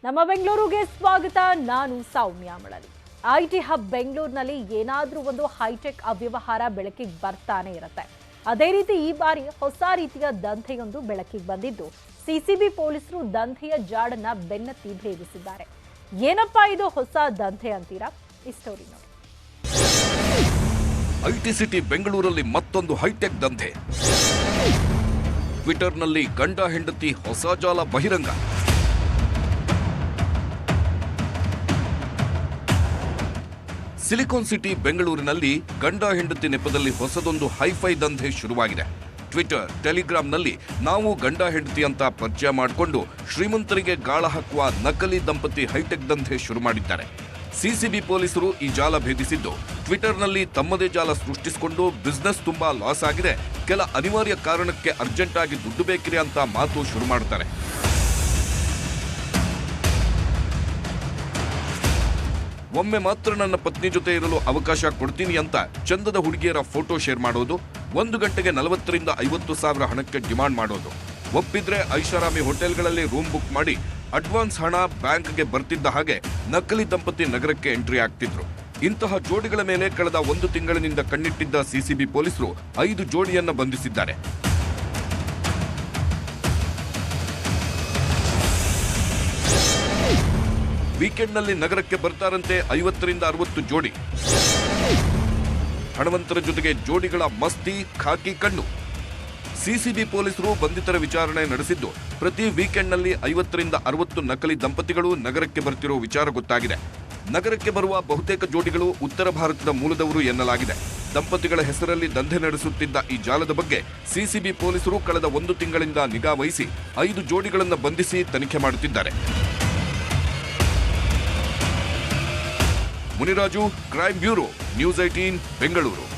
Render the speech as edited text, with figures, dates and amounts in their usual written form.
ನಮ್ಮ ಬೆಂಗಳೂರಿಗೆ ಸ್ವಾಗತ. ನಾನು ಸೌಮ್ಯ ಮಳಲಿ. ಐಟಿ ಹಬ್ ಬೆಂಗಳೂರಿನಲ್ಲಿ ಏನಾದರೂ ಒಂದು ಹೈಟೆಕ್ ಅವ್ಯವಹಾರ ಬೆಳಕಿಗೆ ಬರ್ತಾನೆ ಇರುತ್ತೆ. ಅದೇ ರೀತಿ ಈ ಬಾರಿ ಹೊಸ ರೀತಿಯ ದಂಧೆಯೊಂದು ಬೆಳಕಿಗೆ ಬಂದಿದ್ದು ಸಿಸಿಬಿ ಪೊಲೀಸರು ದಂಧೆಯ ಜಾಡನ್ನ ಬೆನ್ನತ್ತಿ ಭೇದಿಸಿದ್ದಾರೆ. ಏನಪ್ಪಾ ಇದು ಹೊಸ ದಂಧೆ ಅಂತೀರಾ? ಈ ಸ್ಟೋರಿ ನೋಡಿ. ಐಟಿ ಸಿಟಿ ಬೆಂಗಳೂರಲ್ಲಿ ಮತ್ತೊಂದು ಹೈಟೆಕ್ ದಂಧೆ. ಟ್ವಿಟರ್ನಲ್ಲಿ ಗಂಡ ಹೆಂಡತಿ ಹೊಸ ಜಾಲ ಬಹಿರಂಗ. ಸಿಲಿಕಾನ್ ಸಿಟಿ ಬೆಂಗಳೂರಿನಲ್ಲಿ ಗಂಡ ಹೆಂಡತಿ ನೆಪದಲ್ಲಿ ಹೊಸದೊಂದು ಹೈಫೈ ದಂಧೆ ಶುರುವಾಗಿದೆ. ಟ್ವಿಟರ್, ಟೆಲಿಗ್ರಾಂನಲ್ಲಿ ನಾವು ಗಂಡ ಹೆಂಡತಿ ಅಂತ ಪರಿಚಯ ಮಾಡಿಕೊಂಡು ಶ್ರೀಮಂತರಿಗೆ ಗಾಳ ಹಾಕುವ ನಕಲಿ ದಂಪತಿ ಹೈಟೆಕ್ ದಂಧೆ ಶುರು ಮಾಡಿದ್ದಾರೆ. ಸಿಸಿಬಿ ಪೊಲೀಸರು ಈ ಜಾಲ ಭೇದಿಸಿದ್ದು ಟ್ವಿಟರ್ನಲ್ಲಿ ತಮ್ಮದೇ ಜಾಲ ಸೃಷ್ಟಿಸಿಕೊಂಡು ಬಿಸ್ನೆಸ್ ತುಂಬಾ ಲಾಸ್ ಆಗಿದೆ, ಕೆಲ ಅನಿವಾರ್ಯ ಕಾರಣಕ್ಕೆ ಅರ್ಜೆಂಟ್ ಆಗಿ ದುಡ್ಡು ಬೇಕಿದೆ ಅಂತ ಮಾತು ಶುರು ಮಾಡುತ್ತಾರೆ. ಒಮ್ಮೆ ಮಾತ್ರ ನನ್ನ ಪತ್ನಿ ಜೊತೆ ಇರಲು ಅವಕಾಶ ಕೊಡ್ತೀನಿ ಅಂತ ಚಂದದ ಹುಡುಗಿಯರ ಫೋಟೋ ಶೇರ್ ಮಾಡೋದು, 1 ಗಂಟೆಗೆ 40,000 ರಿಂದ 50,000 ಹಣಕ್ಕೆ ಡಿಮಾಂಡ್ ಮಾಡೋದು. ಒಪ್ಪಿದ್ರೆ ಐಷಾರಾಮಿ ಹೋಟೆಲ್ಗಳಲ್ಲಿ ರೂಮ್ ಬುಕ್ ಮಾಡಿ ಅಡ್ವಾನ್ಸ್ ಹಣ ಬ್ಯಾಂಕ್ಗೆ ಬರ್ತಿದ್ದ ಹಾಗೆ ನಕಲಿ ದಂಪತಿ ನಗರಕ್ಕೆ ಎಂಟ್ರಿ ಆಗ್ತಿದ್ರು. ಇಂತಹ ಜೋಡಿಗಳ ಮೇಲೆ ಕಳೆದ 1 ತಿಂಗಳಿನಿಂದ ಕಣ್ಣಿಟ್ಟಿದ್ದ ಸಿಸಿಬಿ ಪೊಲೀಸರು 5 ಜೋಡಿಯನ್ನ ಬಂಧಿಸಿದ್ದಾರೆ. ವೀಕೆಂಡ್ನಲ್ಲಿ ನಗರಕ್ಕೆ ಬರ್ತಾರಂತೆ 50 ರಿಂದ 60 ಜೋಡಿ. ಹಣವಂತರ ಜೊತೆಗೆ ಜೋಡಿಗಳ ಮಸ್ತಿ, ಖಾಕಿ ಕಣ್ಣು. ಸಿಸಿಬಿ ಪೊಲೀಸರು ಬಂಧಿತರ ವಿಚಾರಣೆ ನಡೆಸಿದ್ದು ಪ್ರತಿ ವೀಕೆಂಡ್ನಲ್ಲಿ 50 ರಿಂದ 60 ನಕಲಿ ದಂಪತಿಗಳು ನಗರಕ್ಕೆ ಬರ್ತಿರೋ ವಿಚಾರ ಗೊತ್ತಾಗಿದೆ. ನಗರಕ್ಕೆ ಬರುವ ಬಹುತೇಕ ಜೋಡಿಗಳು ಉತ್ತರ ಭಾರತದ ಮೂಲದವರು ಎನ್ನಲಾಗಿದೆ. ದಂಪತಿಗಳ ಹೆಸರಲ್ಲಿ ದಂಧೆ ನಡೆಸುತ್ತಿದ್ದ ಈ ಜಾಲದ ಬಗ್ಗೆ ಸಿಸಿಬಿ ಪೊಲೀಸರು ಕಳೆದ 1 ತಿಂಗಳಿಂದ ನಿಗಾ ವಹಿಸಿ 5 ಜೋಡಿಗಳನ್ನು ಬಂಧಿಸಿ ತನಿಖೆ ಮಾಡುತ್ತಿದ್ದಾರೆ. Muniraju, crime bureau, news 18 Bengaluru.